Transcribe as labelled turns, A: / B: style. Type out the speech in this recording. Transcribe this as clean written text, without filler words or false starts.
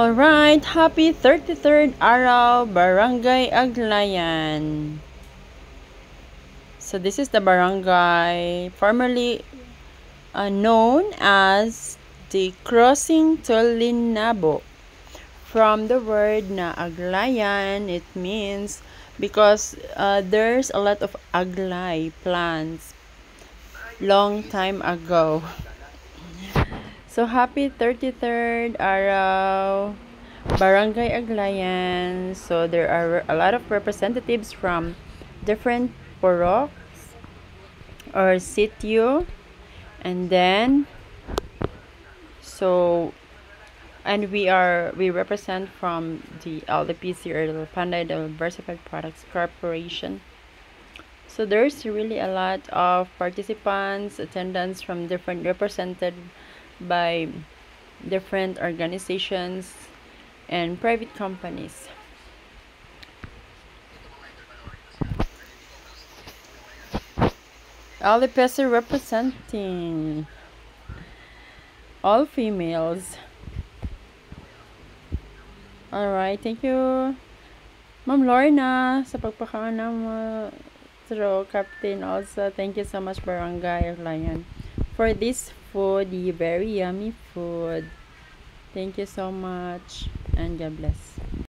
A: Alright, happy 33rd araw, Barangay Aglayan. So this is the barangay formerly known as the Crossing Tolinabo. From the word na Aglayan, it means because there's a lot of aglay plants long time ago. So, happy 33rd araw, Barangay Aglayan. So, there are a lot of representatives from different poroks or sitio. And then, we represent from the LDPC or the Panday Diversified Products Corporation. So, there's really a lot of participants, attendants from different represented by different organizations and private companies. LDPC representing all females. Alright, thank you Ma'am Lorna sa pagpakauna mo through Captain also. Thank you so much Barangay Aglayan for this food, the very yummy food. Thank you so much and God bless.